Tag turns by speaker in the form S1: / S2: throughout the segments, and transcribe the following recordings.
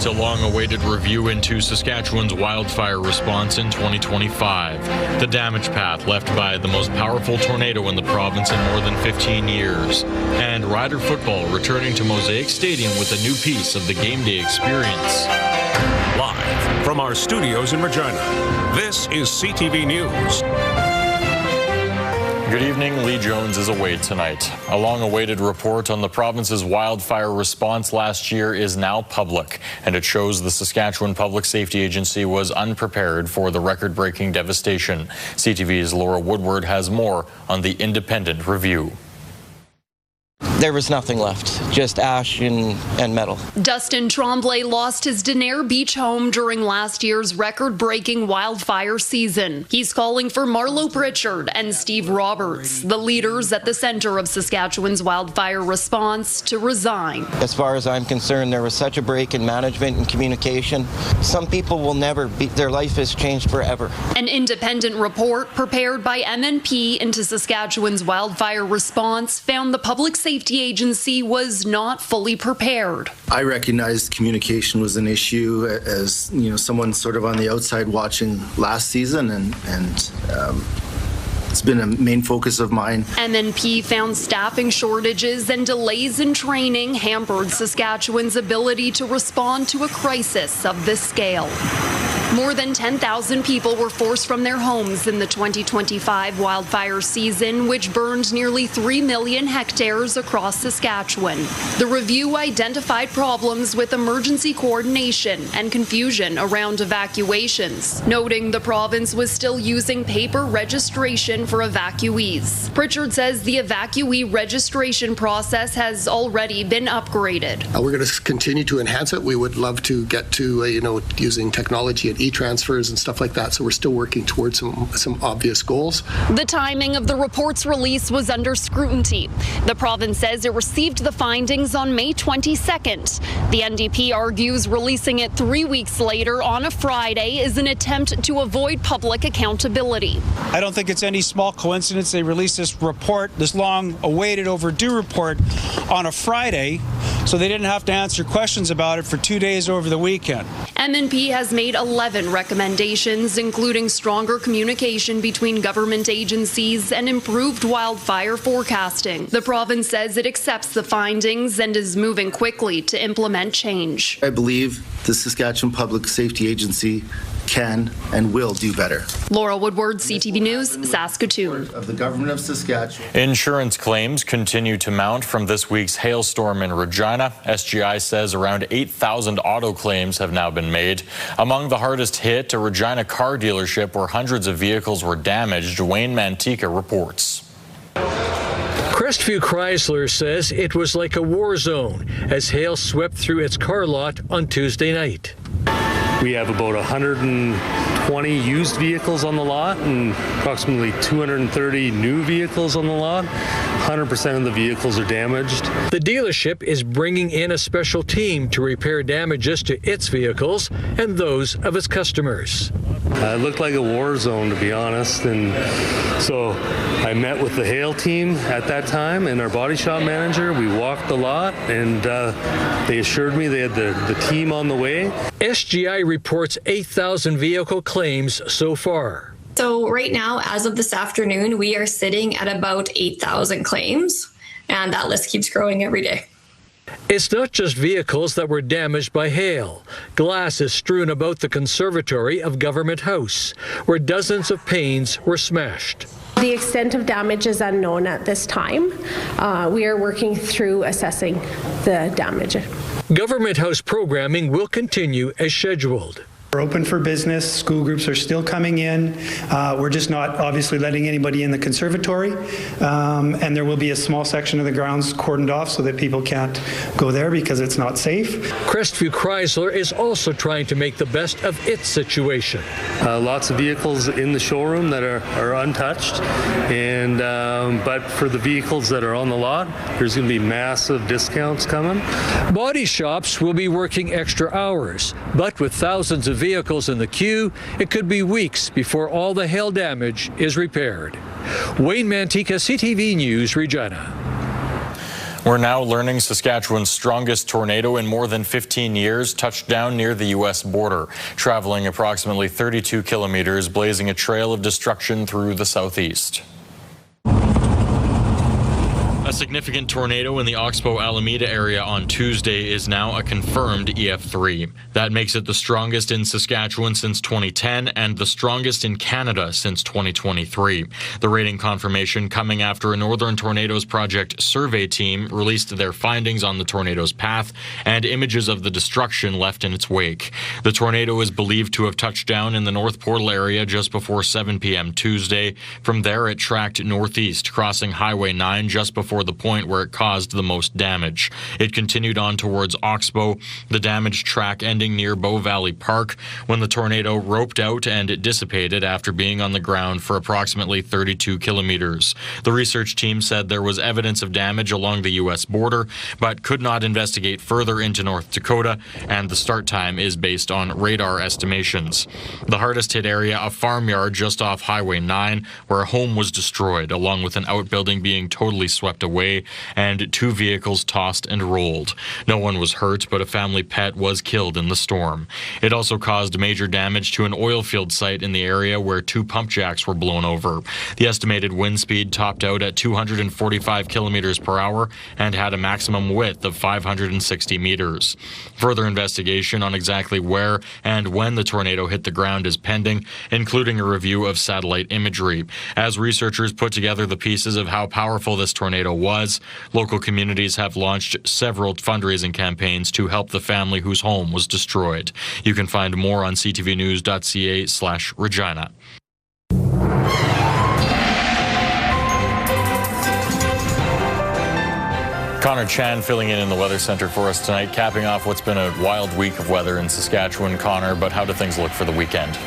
S1: initiates a long-awaited review into Saskatchewan's wildfire response in 2025. The damage path left by the most powerful tornado in the province in more than 15 years. And Rider football returning to Mosaic Stadium with a new piece of the game day experience.
S2: Live from our studios in Regina, this is CTV News.
S1: Good evening. Lee Jones is away tonight. A long-awaited report on the province's wildfire response last year is now public, and it shows the Saskatchewan Public Safety Agency was unprepared for the record-breaking devastation. CTV's Laura Woodward has more on the independent review.
S3: There was nothing left, just ash and metal.
S4: Dustin Tremblay lost his Denair Beach home during last year's record-breaking wildfire season. He's calling for Marlo Pritchard and Steve Roberts, the leaders at the center of Saskatchewan's wildfire response, to resign.
S3: As far as I'm concerned, there was such a break in management and communication. Some people will never be, their life has changed forever.
S4: An independent report prepared by MNP into Saskatchewan's wildfire response found the Public Safety Agency was not fully prepared.
S5: I recognized communication was an issue as someone sort of on the outside watching last season, and it's been a main focus of mine.
S4: MNP found staffing shortages and delays in training hampered Saskatchewan's ability to respond to a crisis of this scale. More than 10,000 people were forced from their homes in the 2025 wildfire season, which burned nearly 3 million hectares across Saskatchewan. The review identified problems with emergency coordination and confusion around evacuations, noting the province was still using paper registration for evacuees. Pritchard says the evacuee registration process has already been upgraded.
S6: We're going to continue to enhance it. We would love to get to, using technology and e-transfers and stuff like that. So we're still working towards some obvious goals.
S4: The timing of the report's release was under scrutiny. The province says it received the findings on May 22nd. The NDP argues releasing it 3 weeks later on a Friday is an attempt to avoid public accountability.
S7: I don't think it's any small coincidence they released this report, this long-awaited, overdue report, on a Friday, so they didn't have to answer questions about it for 2 days over the weekend.
S4: MNP has made 11 recommendations, including stronger communication between government agencies and improved wildfire forecasting. The province says it accepts the findings and is moving quickly to implement change.
S5: I believe the Saskatchewan Public Safety Agency can and will do better.
S4: Laura Woodward, CTV News, Saskatoon.
S5: Of the government of Saskatchewan.
S1: Insurance claims continue to mount from this week's hailstorm in Regina. SGI says around 8,000 auto claims have now been made. Among the hardest hit, a Regina car dealership where hundreds of vehicles were damaged. Wayne Mantika reports.
S8: Crestview Chrysler says it was like a war zone as hail swept through its car lot on Tuesday night.
S9: We have about 120 used vehicles on the lot and approximately 230 new vehicles on the lot. 100% of the vehicles are damaged.
S8: The dealership is bringing in a special team to repair damages to its vehicles and those of its customers.
S9: It looked like a war zone, to be honest, and so I met with the hail team at that time and our body shop manager. We walked the lot, and they assured me they had the team on the way.
S8: SGI reports 8,000 vehicle claims so far.
S10: So right now, as of this afternoon, we are sitting at about 8,000 claims, and that list keeps growing every day.
S8: It's not just vehicles that were damaged by hail. Glass is strewn about the conservatory of Government House, where dozens of panes were smashed.
S11: The extent of damage is unknown at this time. We are working through assessing the damage.
S8: Government House programming will continue as scheduled.
S12: We're open for business. School groups are still coming in. We're just not obviously letting anybody in the conservatory. And there will be a small section of the grounds cordoned off so that people can't go there because it's not safe.
S8: Crestview Chrysler is also trying to make the best of its situation.
S9: Lots of vehicles in the showroom that are untouched. And but for the vehicles that are on the lot, there's going to be massive discounts coming.
S8: Body shops will be working extra hours, but with thousands of vehicles in the queue, it could be weeks before all the hail damage is repaired. Wayne Mantika, CTV News, Regina.
S1: We're now learning Saskatchewan's strongest tornado in more than 15 years touched down near the U.S. border, traveling approximately 32 kilometers, blazing a trail of destruction through the southeast. A significant tornado in the Oxbow-Alameda area on Tuesday is now a confirmed EF3. That makes it the strongest in Saskatchewan since 2010 and the strongest in Canada since 2023. The rating confirmation coming after a Northern Tornadoes Project survey team released their findings on the tornado's path and images of the destruction left in its wake. The tornado is believed to have touched down in the North Portal area just before 7 p.m. Tuesday. From there, it tracked northeast, crossing Highway 9 just before the point where it caused the most damage. It continued on towards Oxbow, the damaged track ending near Bow Valley Park, when the tornado roped out and it dissipated after being on the ground for approximately 32 kilometers. The research team said there was evidence of damage along the U.S. border, but could not investigate further into North Dakota, and the start time is based on radar estimations. The hardest hit area, a farmyard just off Highway 9, where a home was destroyed, along with an outbuilding being totally swept away and 2 vehicles tossed and rolled. No one was hurt, but a family pet was killed in the storm. It also caused major damage to an oil field site in the area where 2 pump jacks were blown over. The estimated wind speed topped out at 245 kilometers per hour and had a maximum width of 560 meters. Further investigation on exactly where and when the tornado hit the ground is pending, including a review of satellite imagery. As researchers put together the pieces of how powerful this tornado was, local communities have launched several fundraising campaigns to help the family whose home was destroyed. You can find more on ctvnews.ca/Regina. Connor Chan filling in the Weather Center for us tonight, capping off what's been a wild week of weather in Saskatchewan. Connor, but how do things look for the weekend?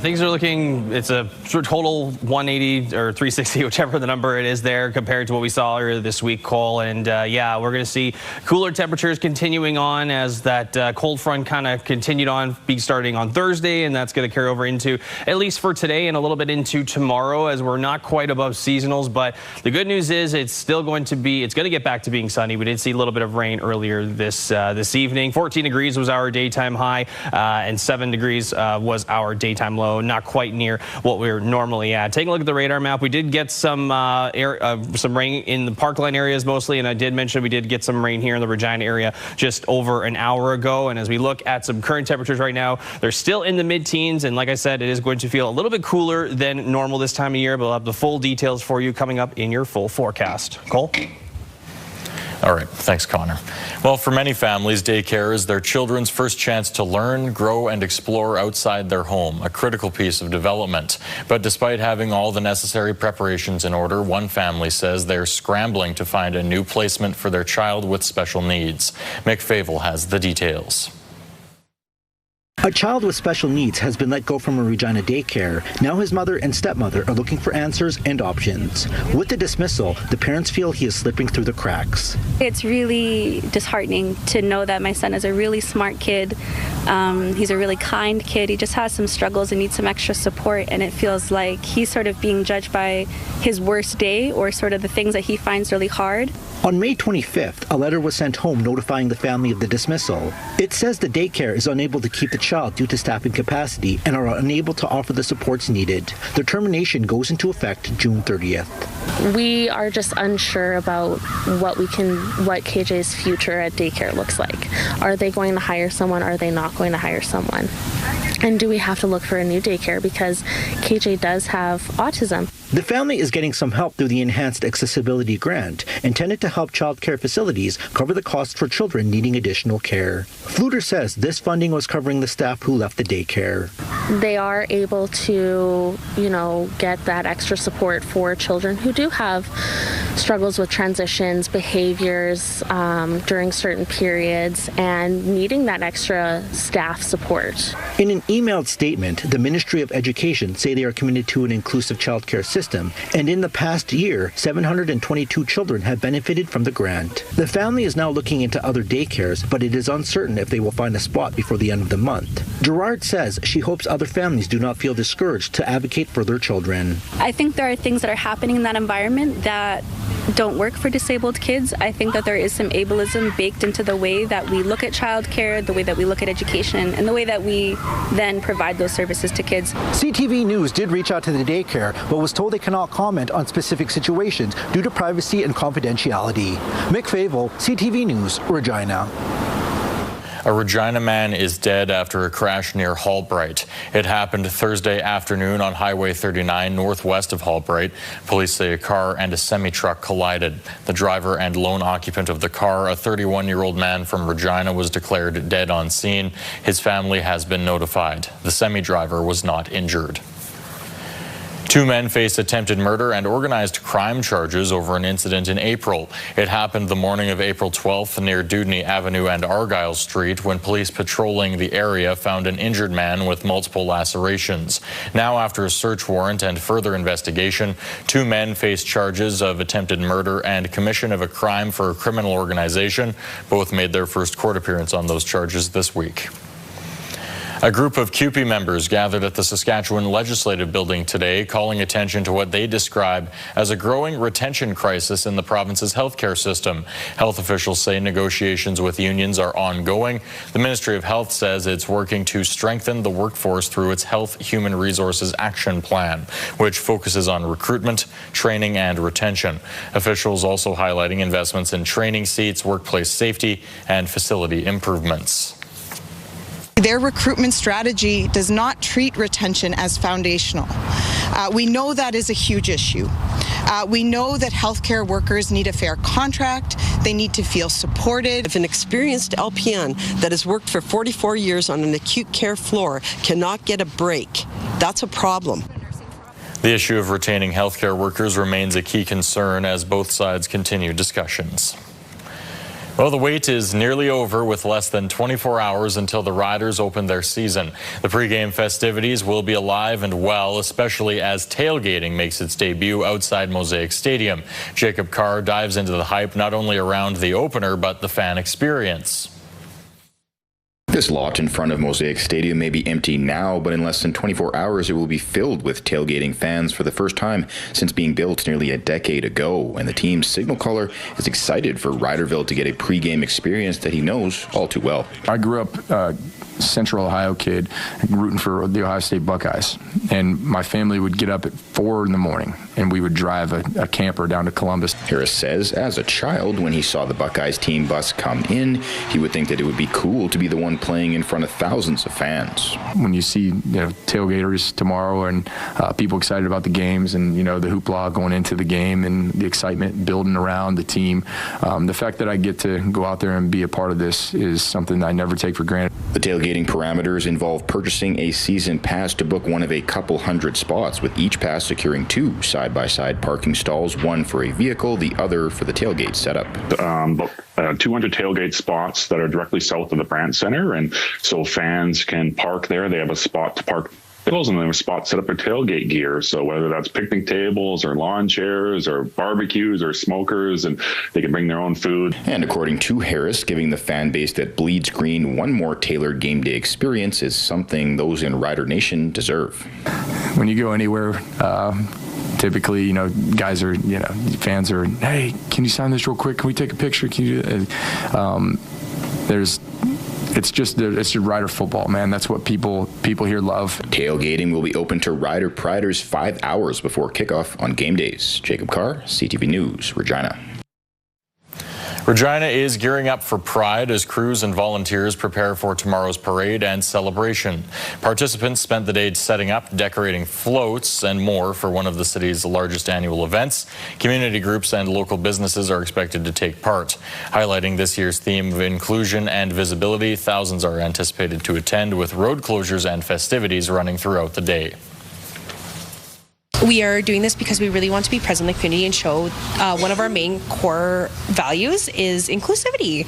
S13: Things are looking, it's a total 180 or 360, whichever the number it is there, compared to what we saw earlier this week, Cole. And yeah, we're going to see cooler temperatures continuing on as that cold front kind of continued on, starting on Thursday, and that's going to carry over into, at least for today, and a little bit into tomorrow, as we're not quite above seasonals. But the good news is it's still going to be, it's going to get back to being sunny. We did see a little bit of rain earlier this evening. 14 degrees was our daytime high, and 7 degrees was our daytime low, not quite near what we're normally at. Taking a look at the radar map, we did get some rain in the Parkland areas mostly, and I did mention we did get some rain here in the Regina area just over an hour ago. And as we look at some current temperatures right now, they're still in the mid-teens, and like I said, it is going to feel a little bit cooler than normal this time of year, but we'll have the full details for you coming up in your full forecast. Cole?
S1: All right, thanks, Connor. Well, for many families, daycare is their children's first chance to learn, grow, and explore outside their home, a critical piece of development. But despite having all the necessary preparations in order, one family says they're scrambling to find a new placement for their child with special needs. Mick Favel has the details.
S14: A child with special needs has been let go from a Regina daycare. Now his mother and stepmother are looking for answers and options. With the dismissal, the parents feel he is slipping through the cracks.
S15: It's really disheartening to know that my son is a really smart kid. He's a really kind kid. He just has some struggles and needs some extra support, and it feels like he's sort of being judged by his worst day or sort of the things that he finds really hard.
S14: On May 25th, a letter was sent home notifying the family of the dismissal. It says the daycare is unable to keep the child due to staffing capacity and are unable to offer the supports needed. The termination goes into effect June 30th.
S16: We are just unsure about what KJ's future at daycare looks like. Are they going to hire someone? Are they not going to hire someone? And do we have to look for a new daycare because KJ does have autism?
S14: The family is getting some help through the Enhanced Accessibility Grant, intended to help child care facilities cover the cost for children needing additional care. Fluter says this funding was covering the staff who left the daycare.
S16: They are able to, get that extra support for children who do have struggles with transitions, behaviors during certain periods, and needing that extra staff support.
S14: In an emailed statement, the Ministry of Education say they are committed to an inclusive child care system, and in the past year, 722 children have benefited from the grant. The family is now looking into other daycares, but it is uncertain if they will find a spot before the end of the month. Gerard says she hopes other families do not feel discouraged to advocate for their children.
S15: I think there are things that are happening in that environment that don't work for disabled kids. I think that there is some ableism baked into the way that we look at childcare, the way that we look at education, and the way that we then provide those services to kids.
S14: CTV News did reach out to the daycare, but was told they cannot comment on specific situations due to privacy and confidentiality. Mick Favel, CTV News, Regina.
S1: A Regina man is dead after a crash near Hallbright. It happened Thursday afternoon on Highway 39 northwest of Hallbright. Police say a car and a semi-truck collided. The driver and lone occupant of the car, a 31-year-old man from Regina, was declared dead on scene. His family has been notified. The semi-driver was not injured. 2 men face attempted murder and organized crime charges over an incident in April. It happened the morning of April 12th near Dudney Avenue and Argyle Street when police patrolling the area found an injured man with multiple lacerations. Now, after a search warrant and further investigation, 2 men face charges of attempted murder and commission of a crime for a criminal organization. Both made their first court appearance on those charges this week. A group of CUPE members gathered at the Saskatchewan Legislative Building today, calling attention to what they describe as a growing retention crisis in the province's healthcare system. Health officials say negotiations with unions are ongoing. The Ministry of Health says it's working to strengthen the workforce through its Health Human Resources Action Plan, which focuses on recruitment, training, and retention. Officials also highlighting investments in training seats, workplace safety, and facility improvements.
S17: Their recruitment strategy does not treat retention as foundational. We know that is a huge issue. We know that healthcare workers need a fair contract. They need to feel supported.
S18: If an experienced LPN that has worked for 44 years on an acute care floor cannot get a break, that's a problem.
S1: The issue of retaining healthcare workers remains a key concern as both sides continue discussions. Well, the wait is nearly over with less than 24 hours until the Riders open their season. The pregame festivities will be alive and well, especially as tailgating makes its debut outside Mosaic Stadium. Jacob Carr dives into the hype not only around the opener, but the fan experience.
S19: This lot in front of Mosaic Stadium may be empty now, but in less than 24 hours it will be filled with tailgating fans for the first time since being built nearly a decade ago. And the team's signal caller is excited for Riderville to get a pregame experience that he knows all too well.
S20: I grew up Central Ohio kid rooting for the Ohio State Buckeyes, and my family would get up at 4 in the morning and we would drive a camper down to Columbus.
S19: Harris says as a child, when he saw the Buckeyes team bus come in, he would think that it would be cool to be the one playing in front of thousands of fans.
S20: When you see tailgaters tomorrow and people excited about the games and the hoopla going into the game and the excitement building around the team, the fact that I get to go out there and be a part of this is something that I never take for granted.
S19: The tailgating parameters involve purchasing a season pass to book one of a couple hundred spots, with each pass securing 2 side-by-side parking stalls, one for a vehicle, the other for the tailgate setup.
S21: About 200 tailgate spots that are directly south of the Brandt Center, and so fans can park there. They have a spot to park vehicles, and then a spot set up for tailgate gear. So whether that's picnic tables or lawn chairs or barbecues or smokers, and they can bring their own food.
S19: And according to Harris, giving the fan base that bleeds green one more tailored game day experience is something those in Rider Nation deserve.
S20: When you go anywhere, typically, guys are, fans are, hey, can you sign this real quick? Can we take a picture? Can you do that? It's just Rider football, man. That's what people here love.
S19: Tailgating will be open to Rider Priders 5 hours before kickoff on game days. Jacob Carr, CTV News, Regina.
S1: Regina is gearing up for Pride as crews and volunteers prepare for tomorrow's parade and celebration. Participants spent the day setting up, decorating floats, and more for one of the city's largest annual events. Community groups and local businesses are expected to take part. Highlighting this year's theme of inclusion and visibility, thousands are anticipated to attend, with road closures and festivities running throughout the day.
S22: We are doing this because we really want to be present in the community and show one of our main core values is inclusivity.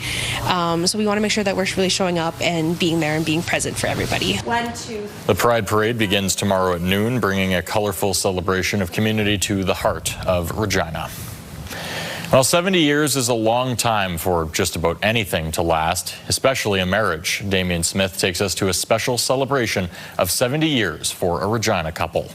S22: So we want to make sure that we're really showing up and being there and being present for everybody. 1, 2.
S1: The Pride Parade begins tomorrow at noon, bringing a colorful celebration of community to the heart of Regina. Well, 70 years is a long time for just about anything to last, especially a marriage. Damien Smith takes us to a special celebration of 70 years for a Regina couple.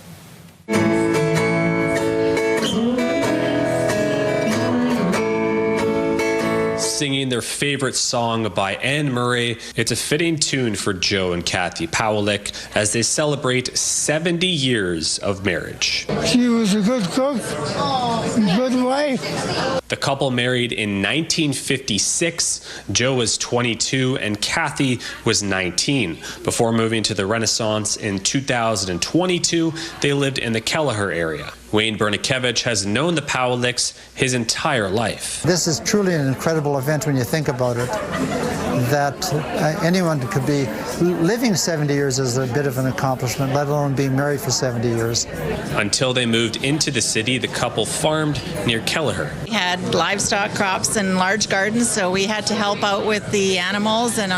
S2: singing their favorite song by Anne Murray. It's a fitting tune for Joe and Kathy Pawlik as they celebrate 70 years of marriage.
S3: She was a good cook, good wife.
S2: The couple married in 1956. Joe was 22 and Kathy was 19. Before moving to the Renaissance in 2022, they lived in the Kelleher area. Wayne Bernikevich has known the Pawliks his entire life.
S23: This is truly an incredible event when you think about it, that anyone could be living 70 years is a bit of an accomplishment, let alone being married for 70 years.
S2: Until they moved into the city, the couple farmed near Kelleher.
S24: We had livestock crops and large gardens, so we had to help out with the animals and,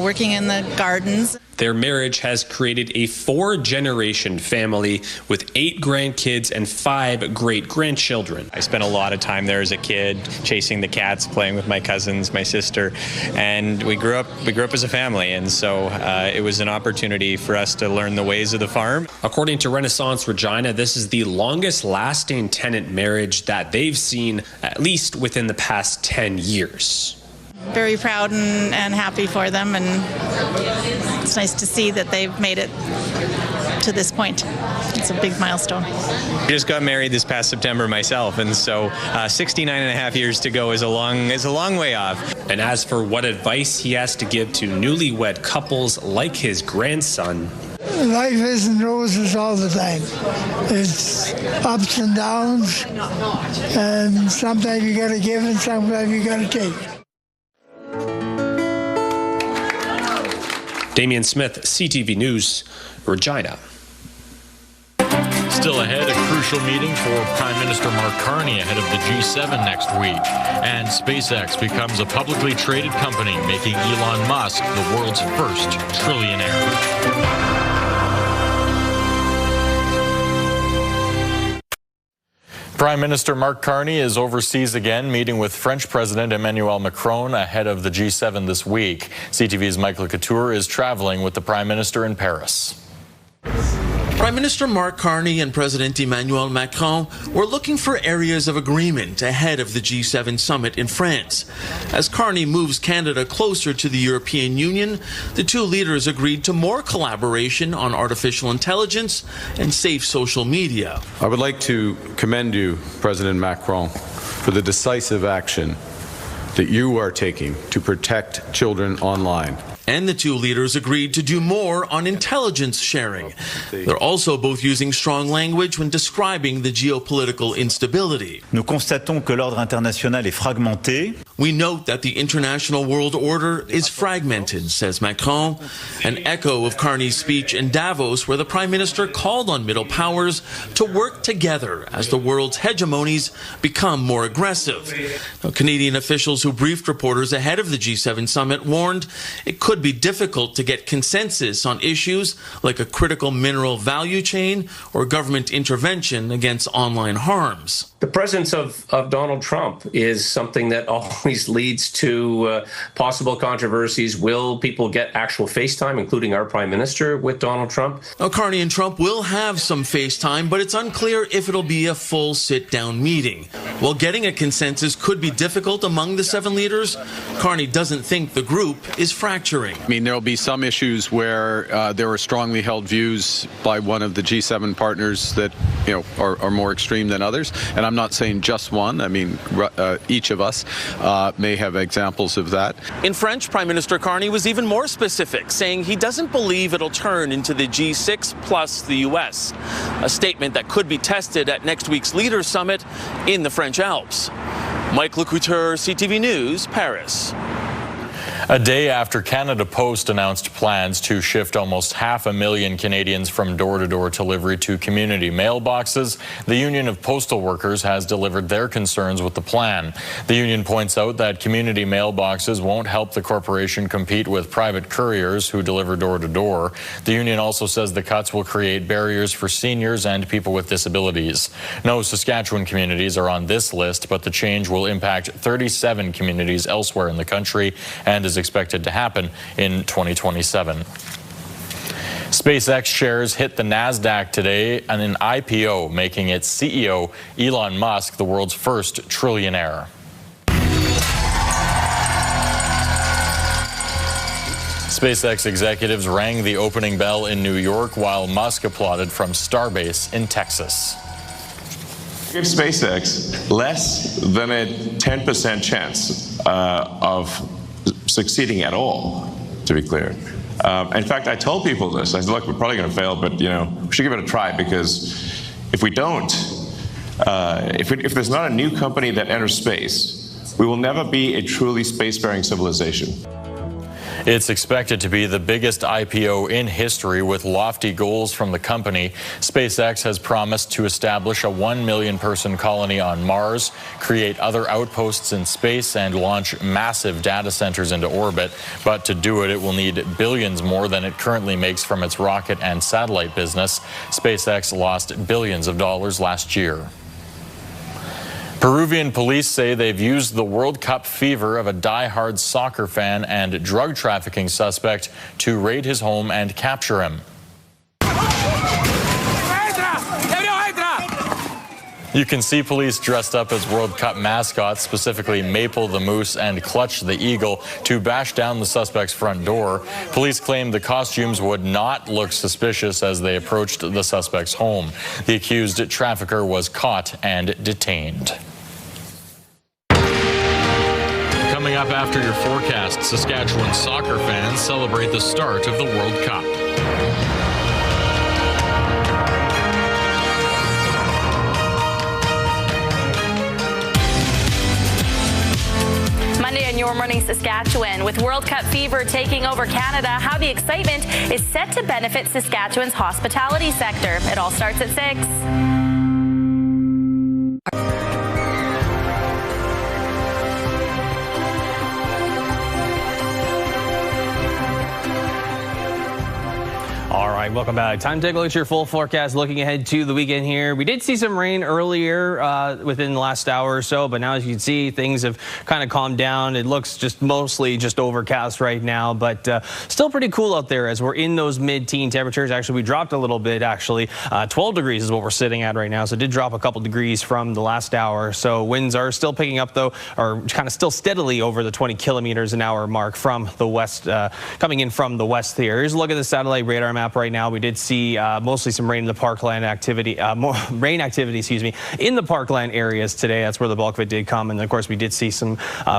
S24: working in the gardens.
S2: Their marriage has created a 4-generation family with 8 grandkids and 5 great-grandchildren.
S25: I spent a lot of time there as a kid, chasing the cats, playing with my cousins, my sister, and we grew up as a family, and so it was an opportunity for us to learn the ways of the farm.
S2: According to Renaissance Regina, this is the longest-lasting tenant marriage that they've seen, at least within the past 10 years.
S24: Very proud and happy for them, and it's nice to see that they've made it to this point. It's a big milestone.
S25: I just got married this past September myself, and so 69 and a half years to go is a long way off.
S2: And as for what advice he has to give to newlywed couples like his grandson,
S3: life isn't roses all the time. It's ups and downs, and sometimes you got to give and sometimes you got to take.
S2: Damian Smith, CTV News, Regina.
S1: Still ahead, a crucial meeting for Prime Minister Mark Carney ahead of the G7 next week. And SpaceX becomes a publicly traded company, making Elon Musk the world's first trillionaire. Prime Minister Mark Carney is overseas again, meeting with French President Emmanuel Macron ahead of the G7 this week. CTV's Michael Couture is traveling with the Prime Minister in Paris.
S26: Prime Minister Mark Carney and President Emmanuel Macron were looking for areas of agreement ahead of the G7 summit in France. As Carney moves Canada closer to the European Union, the two leaders agreed to more collaboration on artificial intelligence and safe social media.
S27: I would like to commend you, President Macron, for the decisive action that you are taking to protect children online.
S26: And the two leaders agreed to do more on intelligence sharing. They're also both using strong language when describing the geopolitical instability.
S28: Nous constatons que l'ordre international est fragmenté.
S26: We note that the international world order is fragmented, says Macron, an echo of Carney's speech in Davos, where the Prime Minister called on middle powers to work together as the world's hegemonies become more aggressive. Now, Canadian officials who briefed reporters ahead of the G7 summit warned it could be difficult to get consensus on issues like a critical mineral value chain or government intervention against online harms.
S29: The presence of Donald Trump is something that always leads to possible controversies. Will people get actual FaceTime, including our Prime Minister, with Donald Trump?
S26: Now, Carney and Trump will have some FaceTime, but it's unclear if it'll be a full sit-down meeting. While getting a consensus could be difficult among the 7 leaders, Carney doesn't think the group is fracturing.
S27: I mean, there'll be some issues where there are strongly held views by one of the G7 partners that, are more extreme than others. And I'm not saying just one. I mean, each of us may have examples of that.
S26: In French, Prime Minister Carney was even more specific, saying he doesn't believe it'll turn into the G6 plus the U.S., a statement that could be tested at next week's Leaders Summit in the French Alps. Mike Couture, CTV News, Paris.
S1: A day after Canada Post announced plans to shift almost 500,000 Canadians from door-to-door delivery to community mailboxes, the Union of Postal Workers has delivered their concerns with the plan. The union points out that community mailboxes won't help the corporation compete with private couriers who deliver door-to-door. The union also says the cuts will create barriers for seniors and people with disabilities. No Saskatchewan communities are on this list, but the change will impact 37 communities elsewhere in the country and is expected to happen in 2027. SpaceX shares hit the NASDAQ today and an IPO, making its CEO, Elon Musk, the world's first trillionaire. SpaceX executives rang the opening bell in New York while Musk applauded from Starbase in Texas.
S4: Give SpaceX less than a 10% chance of succeeding at all, to be clear. In fact, I told people this. I said, look, we're probably going to fail, but we should give it a try, because if we don't, if there's not a new company that enters space, we will never be a truly spacefaring civilization.
S1: It's expected to be the biggest IPO in history with lofty goals from the company. SpaceX has promised to establish a 1 million person colony on Mars, create other outposts in space, and launch massive data centers into orbit. But to do it, it will need billions more than it currently makes from its rocket and satellite business. SpaceX lost billions of dollars last year. Peruvian police say they've used the World Cup fever of a die-hard soccer fan and drug trafficking suspect to raid his home and capture him. You can see police dressed up as World Cup mascots, specifically Maple the Moose and Clutch the Eagle, to bash down the suspect's front door. Police claim the costumes would not look suspicious as they approached the suspect's home. The accused trafficker was caught and detained. Coming up after your forecast, Saskatchewan soccer fans celebrate the start of the World Cup.
S5: Monday on Your Morning Saskatchewan. With World Cup fever taking over Canada, how the excitement is set to benefit Saskatchewan's hospitality sector. It all starts at 6.
S13: All right, welcome back. Time to take a look at your full forecast. Looking ahead to the weekend here. We did see some rain earlier within the last hour or so, but now as you can see, things have kind of calmed down. It looks just mostly just overcast right now, but still pretty cool out there as we're in those mid-teen temperatures. Actually, we dropped a little bit, actually. 12 degrees is what we're sitting at right now, so it did drop a couple degrees from the last hour. So winds are still picking up, though, or kind of still steadily over the 20 kilometers an hour mark from the west, coming in from the west here. Here's a look at the satellite radar map right now. We did see mostly some rain in the parkland activity, rain activity, in the parkland areas today. That's where the bulk of it did come. And of course, we did see some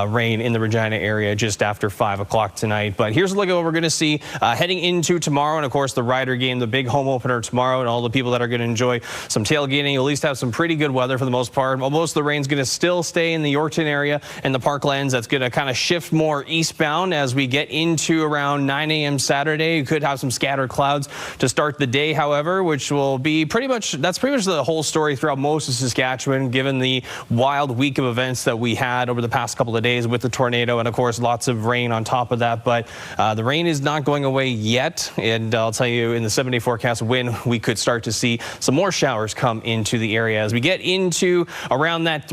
S13: rain in the Regina area just after 5 o'clock tonight. But here's a look at what we're going to see heading into tomorrow. And of course, the Rider game, the big home opener tomorrow, and all the people that are going to enjoy some tailgating, at least have some pretty good weather for the most part. Most of the rain's going to still stay in the Yorkton area and the parklands. That's going to kind of shift more eastbound as we get into around 9 a.m. Saturday. You could have some scattered clouds to start the day, however, which will be that's pretty much the whole story throughout most of Saskatchewan, given the wild week of events that we had over the past couple of days with the tornado and, of course, lots of rain on top of that. But the rain is not going away yet, and I'll tell you in the 7-day forecast when we could start to see some more showers come into the area. As we get into around that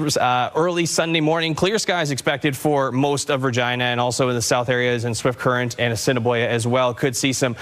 S13: early Sunday morning, clear skies expected for most of Regina and also in the south areas in Swift Current and Assiniboia as well. Could see some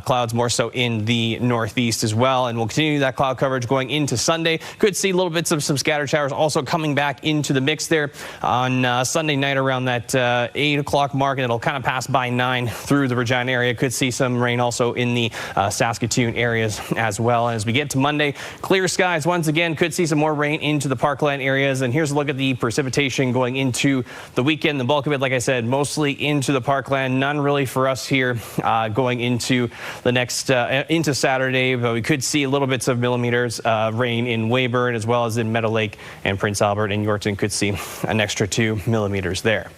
S13: clouds more so in the northeast as well, and we'll continue that cloud coverage going into Sunday. Could see little bits of some scattered showers also coming back into the mix there on Sunday night around that 8 o'clock mark, and it'll kind of pass by 9 through the Regina area. Could see some rain also in the Saskatoon areas as well. And as we get to Monday, clear skies once again. Could see some more rain into the parkland areas. And here's a look at the precipitation going into the weekend. The bulk of it, like I said, mostly into the parkland. None really for us here going into the next into Saturday, but we could see little bits of millimeters rain in Weyburn as well as in Meadow Lake and Prince Albert, and Yorkton could see an extra 2 millimeters there.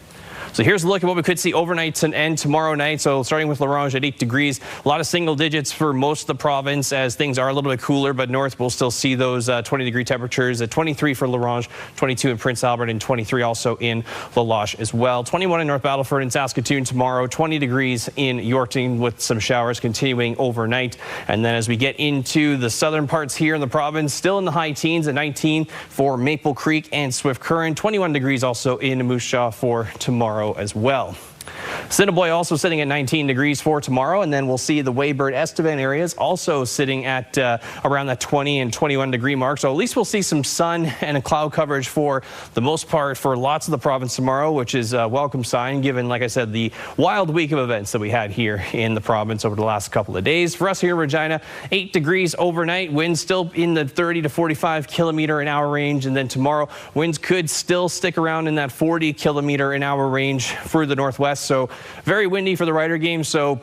S13: So here's a look at what we could see overnight and tomorrow night. So starting with La Ronge at 8 degrees, a lot of single digits for most of the province as things are a little bit cooler, but north we'll still see those 20-degree temperatures at 23 for La Ronge, 22 in Prince Albert, and 23 also in La Loche as well. 21 in North Battleford and Saskatoon tomorrow, 20 degrees in Yorkton with some showers continuing overnight. And then as we get into the southern parts here in the province, still in the high teens at 19 for Maple Creek and Swift Current, 21 degrees also in Moose Jaw for tomorrow as well. Assiniboia also sitting at 19 degrees for tomorrow, and then we'll see the Waybird Estevan areas also sitting at around that 20 and 21 degree mark. So at least we'll see some sun and a cloud coverage for the most part for lots of the province tomorrow, which is a welcome sign given, like I said, the wild week of events that we had here in the province over the last couple of days. For us here in Regina, 8 degrees overnight, winds still in the 30 to 45 kilometer an hour range, and then tomorrow winds could still stick around in that 40 kilometer an hour range for the northwest. So very windy for the Rider game. So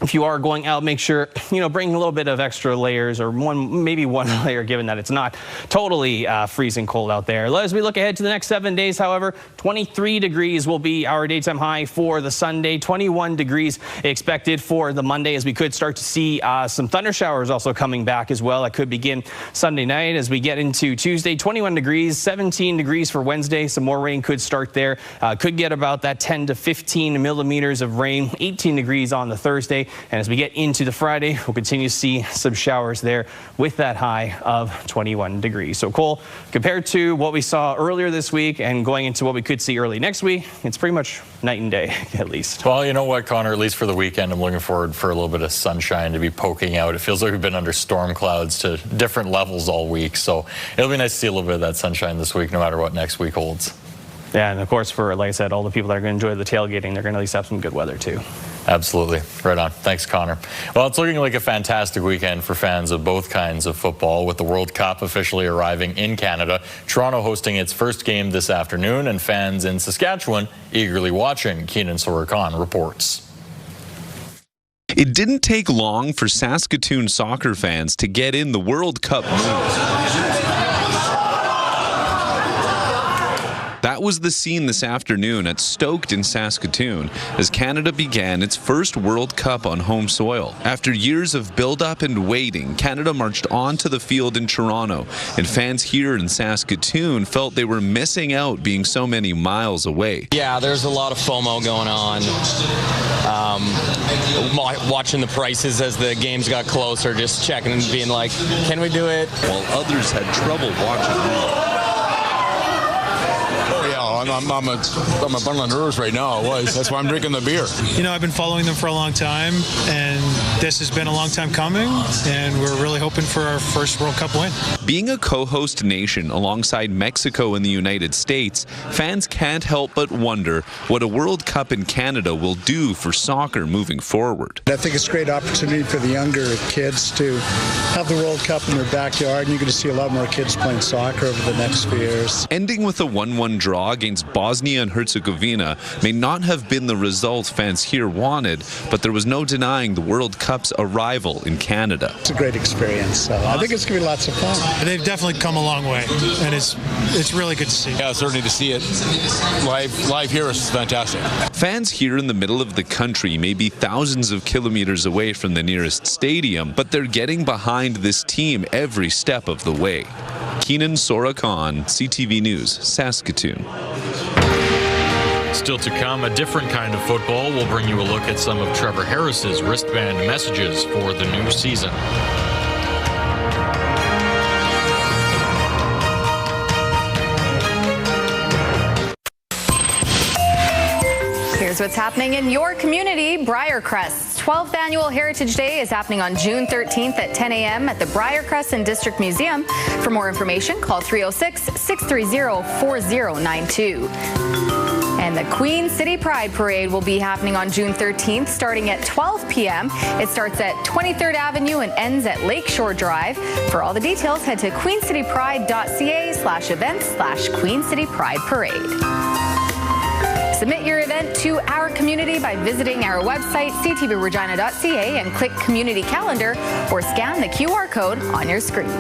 S13: if you are going out, make sure, bring a little bit of extra layers, or maybe one layer, given that it's not totally freezing cold out there. As we look ahead to the next 7 days, however, 23 degrees will be our daytime high for the Sunday, 21 degrees expected for the Monday, as we could start to see some thunder showers also coming back as well. That could begin Sunday night as we get into Tuesday, 21 degrees, 17 degrees for Wednesday. Some more rain could start there. Could get about that 10 to 15 millimeters of rain, 18 degrees on the Thursday. And as we get into the Friday, we'll continue to see some showers there with that high of 21 degrees. So Cole, compared to what we saw earlier this week and going into what we could see early next week, it's pretty much night and day, at least.
S1: Well, you know what, Connor, at least for the weekend, I'm looking forward for a little bit of sunshine to be poking out. It feels like we've been under storm clouds to different levels all week. So it'll be nice to see a little bit of that sunshine this week, no matter what next week holds.
S13: Yeah, and of course, for, like I said, all the people that are going to enjoy the tailgating, they're going to at least have some good weather, too.
S1: Absolutely. Right on. Thanks, Connor. Well, it's looking like a fantastic weekend for fans of both kinds of football, with the World Cup officially arriving in Canada, Toronto hosting its first game this afternoon, and fans in Saskatchewan eagerly watching. Keenan Sorokan reports.
S6: It didn't take long for Saskatoon soccer fans to get in the World Cup mood. That was the scene this afternoon at Stoked in Saskatoon as Canada began its first World Cup on home soil. After years of build-up and waiting, Canada marched onto the field in Toronto, and fans here in Saskatoon felt they were missing out being so many miles away.
S7: Yeah, there's a lot of FOMO going on. Watching the prices as the games got closer, just checking and being like, can we do it?
S6: While others had trouble watching.
S8: I'm a bundle of nerves right now. That's why I'm drinking the beer.
S9: I've been following them for a long time, and this has been a long time coming, and we're really hoping for our first World Cup win.
S6: Being a co-host nation alongside Mexico and the United States, fans can't help but wonder what a World Cup in Canada will do for soccer moving forward.
S10: I think it's a great opportunity for the younger kids to have the World Cup in their backyard, and you're going to see a lot more kids playing soccer over the next few years.
S6: Ending with a 1-1 draw against Bosnia and Herzegovina may not have been the result fans here wanted, but there was no denying the World Cup's arrival in Canada.
S10: It's a great experience, so I think it's going to be lots of fun.
S9: They've definitely come a long way, and it's really good to see.
S8: Yeah, certainly to see it live here is fantastic.
S6: Fans here in the middle of the country may be thousands of kilometers away from the nearest stadium, but they're getting behind this team every step of the way. Keenan Sorokan, CTV News, Saskatoon.
S1: Still to come, a different kind of football. We'll bring you a look at some of Trevor Harris's wristband messages for the new season.
S5: Here's what's happening in your community. Briarcrest's 12th annual Heritage Day is happening on June 13th at 10 a.m. at the Briarcrest and District Museum. For more information, call 306-630-4092. And the Queen City Pride Parade will be happening on June 13th, starting at 12 p.m. It starts at 23rd Avenue and ends at Lakeshore Drive. For all the details, head to queencitypride.ca/events/Queen City Pride Parade. Submit your event to our community by visiting our website, ctvregina.ca, and click Community Calendar or scan the QR code on your screen.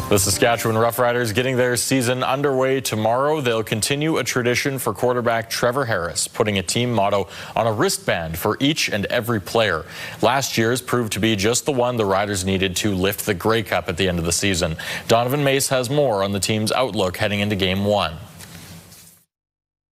S1: The Saskatchewan Roughriders getting their season underway tomorrow. They'll continue a tradition for quarterback Trevor Harris, putting a team motto on a wristband for each and every player. Last year's proved to be just the one the Riders needed to lift the Grey Cup at the end of the season. Donovan Mace has more on the team's outlook heading into Game 1.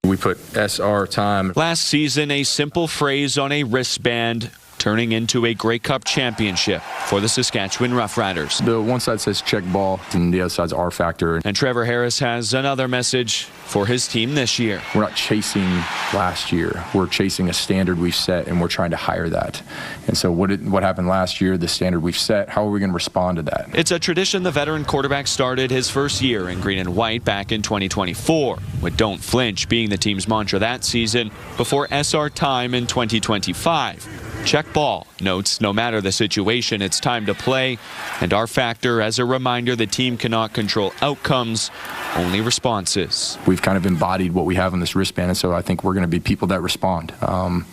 S11: We put SR time.
S12: Last season, a simple phrase on a wristband
S11: turning into a Grey Cup championship for the Saskatchewan Roughriders.
S8: The one side says check ball, and the other side's R factor.
S11: And Trevor Harris has another message for his team this year.
S8: We're not chasing last year. We're chasing a standard we've set, and we're trying to hire that. And so what happened last year, the standard we've set, how are we going to respond to that?
S11: It's a tradition the veteran quarterback started his first year in green and white back in 2024, with Don't Flinch being the team's mantra that season before SR time in 2025. Check ball notes no matter the situation, it's time to play, and R factor as a reminder the team cannot control outcomes, only responses.
S8: We've kind of embodied what we have on this wristband, and so I think we're going to be people that respond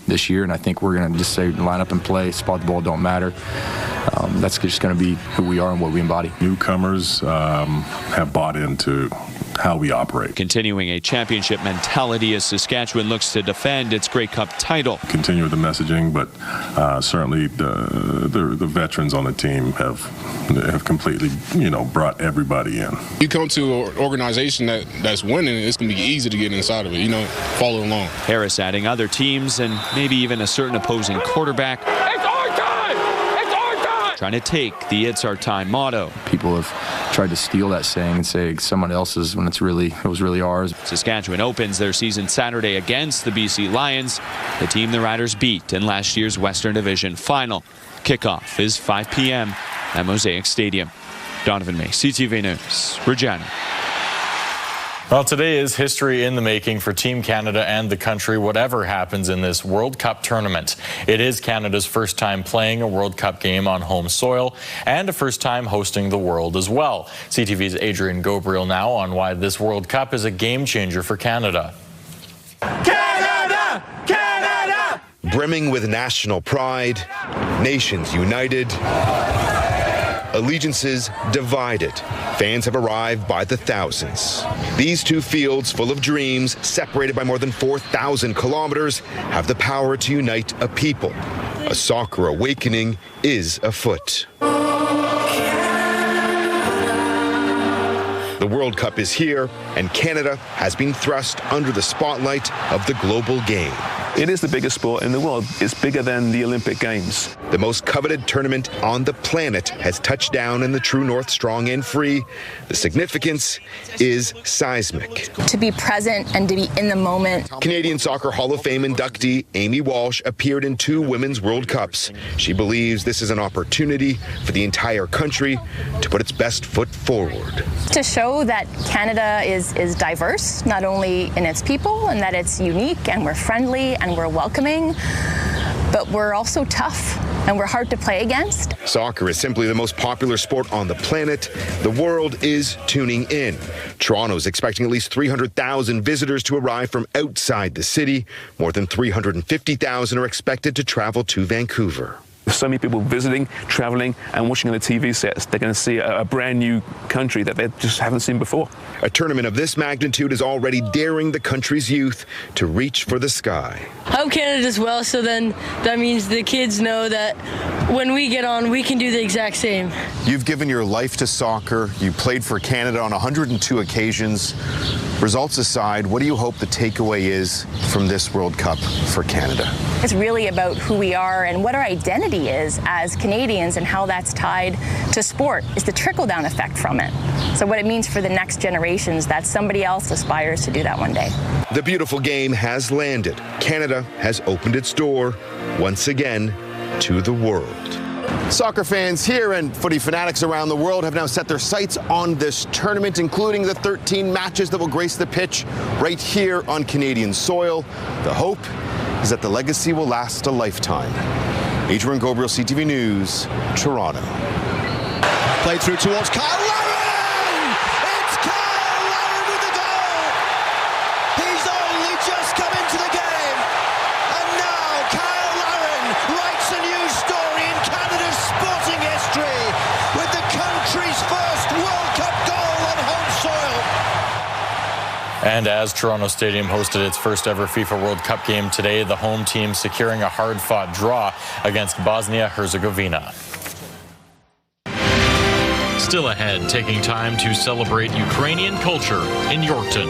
S8: this year, and I think we're going to just say line up and play, spot the ball, don't matter. That's just going to be who we are and what we embody.
S12: Newcomers have bought into how we operate.
S11: Continuing a championship mentality as Saskatchewan looks to defend its Grey Cup title.
S12: Continue with the messaging, but certainly the veterans on the team have completely, brought everybody in.
S14: You come to an organization that's winning, it's going to be easy to get inside of it, follow along.
S11: Harris adding other teams and maybe even a certain opposing quarterback.
S14: It's our time! It's our time!
S11: Trying to take the It's Our Time motto.
S8: People have tried to steal that saying and say someone else's when it was really ours.
S11: Saskatchewan opens their season Saturday against the BC Lions, the team the Riders beat in last year's Western Division final. Kickoff is 5 p.m. at Mosaic Stadium. Donovan May, CTV News, Regina.
S1: Well, today is history in the making for Team Canada and the country, whatever happens in this World Cup tournament. It is Canada's first time playing a World Cup game on home soil and a first time hosting the world as well. CTV's Adrian Gabriel now on why this World Cup is a game changer for Canada.
S15: Canada! Canada! Brimming with national pride, nations united, allegiances divided. Fans have arrived by the thousands. These two fields full of dreams, separated by more than 4,000 kilometers, have the power to unite a people. A soccer awakening is afoot. The World Cup is here, and Canada has been thrust under the spotlight of the global game.
S16: It is the biggest sport in the world. It's bigger than the Olympic Games.
S15: The most coveted tournament on the planet has touched down in the True North strong and free. The significance is seismic.
S17: To be present and to be in the moment.
S15: Canadian Soccer Hall of Fame inductee Amy Walsh appeared in 2 Women's World Cups. She believes this is an opportunity for the entire country to put its best foot forward.
S17: To show that Canada is diverse, not only in its people, and that it's unique and we're friendly and we're welcoming, but we're also tough and we're hard to play against.
S15: Soccer is simply the most popular sport on the planet. The world is tuning in. Toronto's expecting at least 300,000 visitors to arrive from outside the city. More than 350,000 are expected to travel to Vancouver.
S16: So many people visiting, traveling, and watching on the TV sets. They're going to see a brand new country that they just haven't seen before.
S15: A tournament of this magnitude is already daring the country's youth to reach for the sky.
S18: I'm Canada as well, so then that means the kids know that when we get on, we can do the exact same.
S15: You've given your life to soccer. You played for Canada on 102 occasions. Results aside, what do you hope the takeaway is from this World Cup for Canada?
S17: It's really about who we are and what our identity is as Canadians, and how that's tied to sport is the trickle-down effect from it. So what it means for the next generations, that somebody else aspires to do that one day.
S15: The beautiful game has landed. Canada has opened its door once again to the world. Soccer fans here and footy fanatics around the world have now set their sights on this tournament, including the 13 matches that will grace the pitch right here on Canadian soil. The hope is that the legacy will last a lifetime. Adrian Gabriel, CTV News, Toronto.
S20: Played through towards Kyle Lauren! It's Kyle Lauren with the goal! He's only just come into the game, and now Kyle Lauren writes a new story in Canada's sporting history with the country's first World Cup goal on home soil.
S1: And as Toronto Stadium hosted its first ever FIFA World Cup game today, the home team securing a hard-fought draw against Bosnia-Herzegovina. Still ahead, taking time to celebrate Ukrainian culture in Yorkton.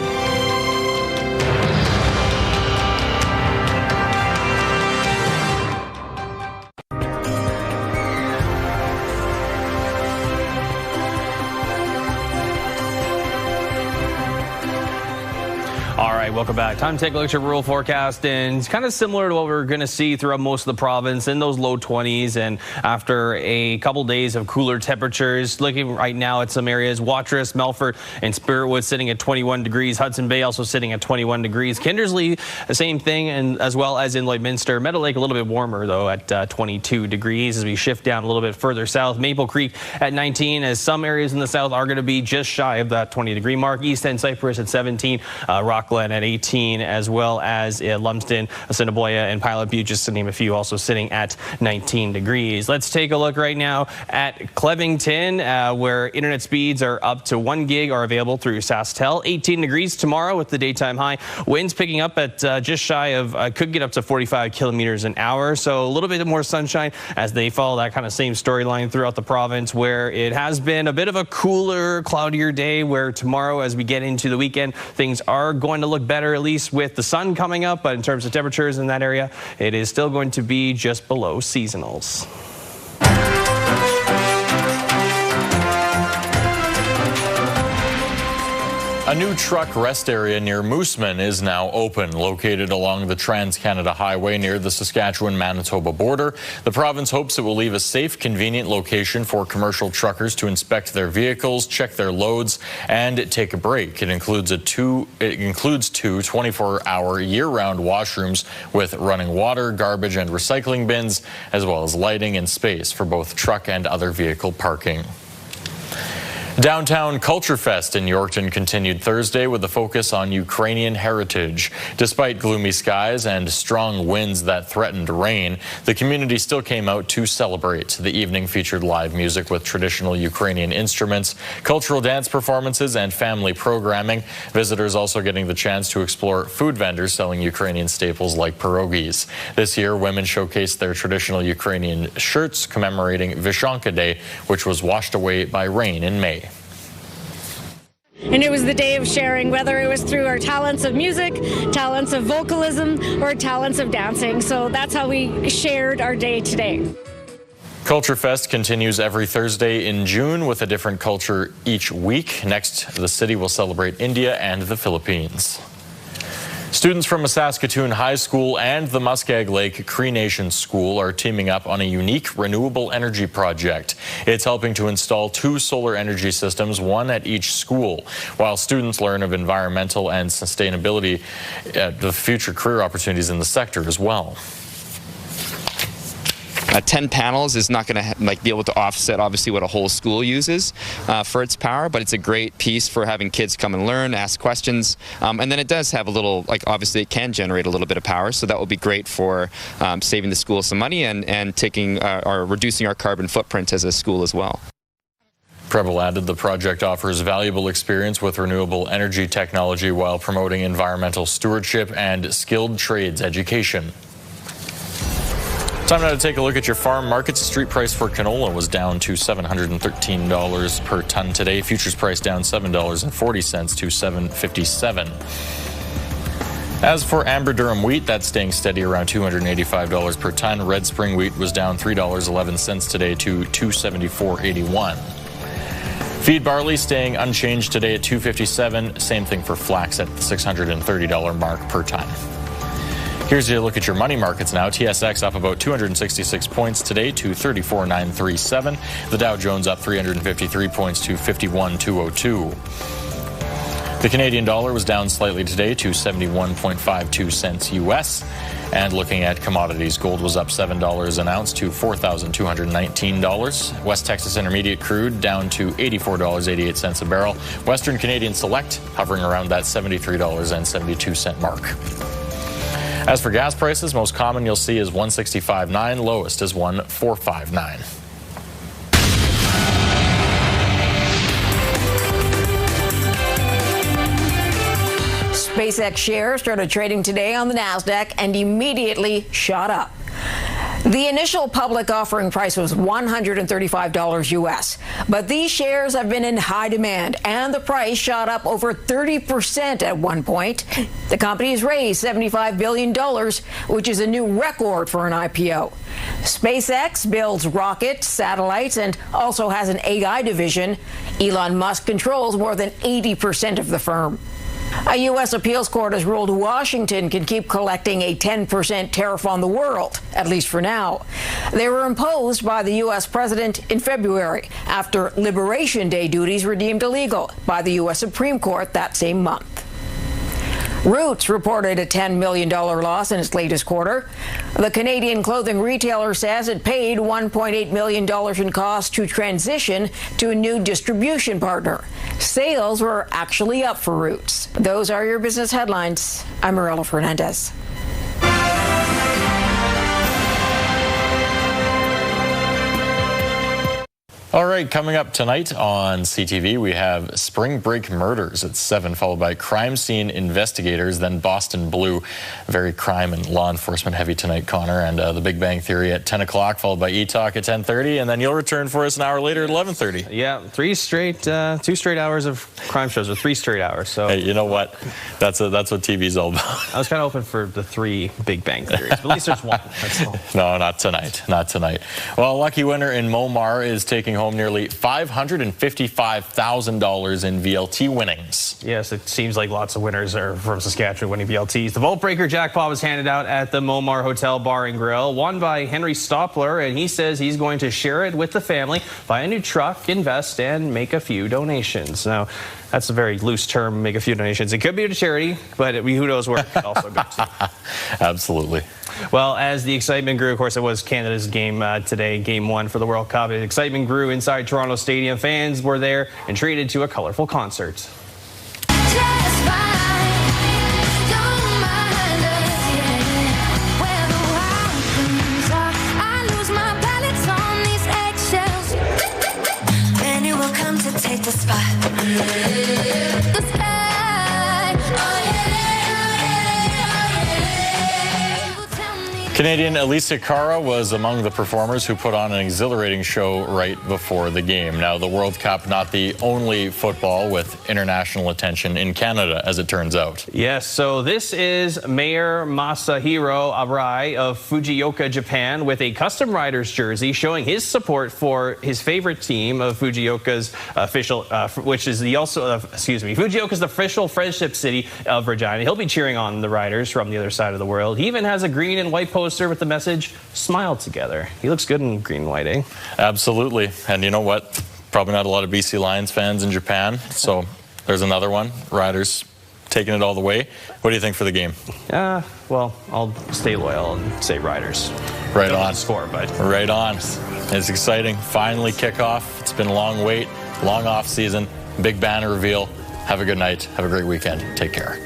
S13: All right, welcome back. Time to take a look at your rural forecast, and it's kind of similar to what we're going to see throughout most of the province in those low 20s. And after a couple days of cooler temperatures, looking right now at some areas, Watrous, Melfort, and Spiritwood sitting at 21 degrees. Hudson Bay also sitting at 21 degrees. Kindersley, the same thing, and as well as in Lloydminster. Meadow Lake a little bit warmer though at 22 degrees as we shift down a little bit further south. Maple Creek at 19, as some areas in the south are going to be just shy of that 20-degree mark. East End Cypress at 17. Rockland at 18, as well as Lumsden, Assiniboia, and Pilot Butte, just to name a few, also sitting at 19 degrees. Let's take a look right now at Clevington, where internet speeds are up to 1 gig are available through SaskTel. 18 degrees tomorrow with the daytime high. Winds picking up at just shy of, could get up to 45 kilometers an hour. So a little bit more sunshine as they follow that kind of same storyline throughout the province, where it has been a bit of a cooler, cloudier day, where tomorrow, as we get into the weekend, things are going to look better, at least with the sun coming up. But in terms of temperatures in that area, it is still going to be just below seasonals.
S1: A new truck rest area near Mooseman is now open, located along the Trans-Canada Highway near the Saskatchewan-Manitoba border. The province hopes it will leave a safe, convenient location for commercial truckers to inspect their vehicles, check their loads, and take a break. It includes two 24-hour year-round washrooms with running water, garbage, and recycling bins, as well as lighting and space for both truck and other vehicle parking. Downtown Culture Fest in Yorkton continued Thursday with a focus on Ukrainian heritage. Despite gloomy skies and strong winds that threatened rain, the community still came out to celebrate. The evening featured live music with traditional Ukrainian instruments, cultural dance performances, and family programming. Visitors also getting the chance to explore food vendors selling Ukrainian staples like pierogies. This year, women showcased their traditional Ukrainian shirts commemorating Vyshanka Day, which was washed away by rain in May.
S2: And it was the day of sharing, whether it was through our talents of music, talents of vocalism, or talents of dancing. So that's how we shared our day today.
S1: Culture Fest continues every Thursday in June with a different culture each week. Next, the city will celebrate India and the Philippines. Students from a Saskatoon high school and the Muskeg Lake Cree Nation School are teaming up on a unique renewable energy project. It's helping to install 2 solar energy systems, one at each school, while students learn of environmental and sustainability, the future career opportunities in the sector as well.
S3: 10 panels is not going to be able to offset obviously what a whole school uses for its power, but it's a great piece for having kids come and learn, ask questions, and then it does have a little, obviously it can generate a little bit of power, so that will be great for saving the school some money and taking or reducing our carbon footprint as a school as well.
S1: Preble added the project offers valuable experience with renewable energy technology while promoting environmental stewardship and skilled trades education. Time now to take a look at your farm markets. Street price for canola was down to $713 per ton today. Futures price down $7.40 to $7.57. As for amber durum wheat, that's staying steady around $285 per ton. Red spring wheat was down $3.11 today to $274.81. Feed barley staying unchanged today at $257. Same thing for flax at the $630 mark per ton. Here's a look at your money markets now. TSX up about 266 points today to 34,937. The Dow Jones up 353 points to 51,202. The Canadian dollar was down slightly today to 71.52 cents U.S. And looking at commodities, gold was up $7 an ounce to $4,219. West Texas Intermediate crude down to $84.88 a barrel. Western Canadian Select hovering around that $73.72 mark. As for gas prices, most common you'll see is $165.9, lowest is $145.9.
S19: SpaceX shares started trading today on the NASDAQ and immediately shot up. The initial public offering price was $135 U.S., but these shares have been in high demand, and the price shot up over 30% at one point. The company has raised $75 billion, which is a new record for an IPO. SpaceX builds rockets, satellites, and also has an AI division. Elon Musk controls more than 80% of the firm. A U.S. appeals court has ruled Washington can keep collecting a 10% tariff on the world, at least for now. They were imposed by the U.S. president in February after Liberation Day duties were deemed illegal by the U.S. Supreme Court that same month. Roots reported a $10 million loss in its latest quarter. The Canadian clothing retailer says it paid $1.8 million in costs to transition to a new distribution partner. Sales were actually up for Roots. Those are your business headlines. I'm Marilla Fernandez.
S1: All right, coming up tonight on CTV, we have Spring Break Murders at 7, followed by Crime Scene Investigators, then Boston Blue. Very crime and law enforcement heavy tonight, Connor, and The Big Bang Theory at 10 o'clock, followed by E-Talk at 10:30, and then you'll return for us an hour later at 11:30.
S13: Yeah, 2 straight hours of crime shows, or 3 straight hours. So
S1: hey, you know what? That's what TV's all about.
S13: I was kind of hoping for the 3 Big Bang Theories, but at least there's one. That's all.
S1: No, not tonight. Not tonight. Well, a lucky winner in Momar is taking home nearly $555,000 in VLT winnings.
S13: Yes, it seems like lots of winners are from Saskatchewan winning VLTs. The Vault Breaker jackpot was handed out at the Momar Hotel Bar and Grill, won by Henry Stoppler, and he says he's going to share it with the family, buy a new truck, invest, and make a few donations. Now, that's a very loose term, make a few donations. It could be to charity, but who knows where it could also go to.
S1: Absolutely.
S13: Well, as the excitement grew, of course, it was Canada's game today, Game 1 for the World Cup. The excitement grew inside Toronto Stadium. Fans were there and treated to a colorful concert.
S21: Take the spot.
S1: Canadian Elisa Cara was among the performers who put on an exhilarating show right before the game. Now, the World Cup, not the only football with international attention in Canada, as it turns out.
S13: Yes, so this is Mayor Masahiro Arai of Fujioka, Japan, with a custom riders jersey showing his support for his favorite team of Fujioka's official, which is Fujioka's official friendship city of Regina. He'll be cheering on the riders from the other side of the world. He even has a green and white poster with the message, "Smile together." He looks good in green and white, eh?
S1: Absolutely. And you know what? Probably not a lot of BC Lions fans in Japan. So there's another one. Riders taking it all the way. What do you think for the game?
S13: Well, I'll stay loyal and say Riders.
S1: Right on.
S13: Score, but
S1: right on. It's exciting. Finally kickoff. It's been a long wait, long off season. Big banner reveal. Have a good night. Have a great weekend. Take care.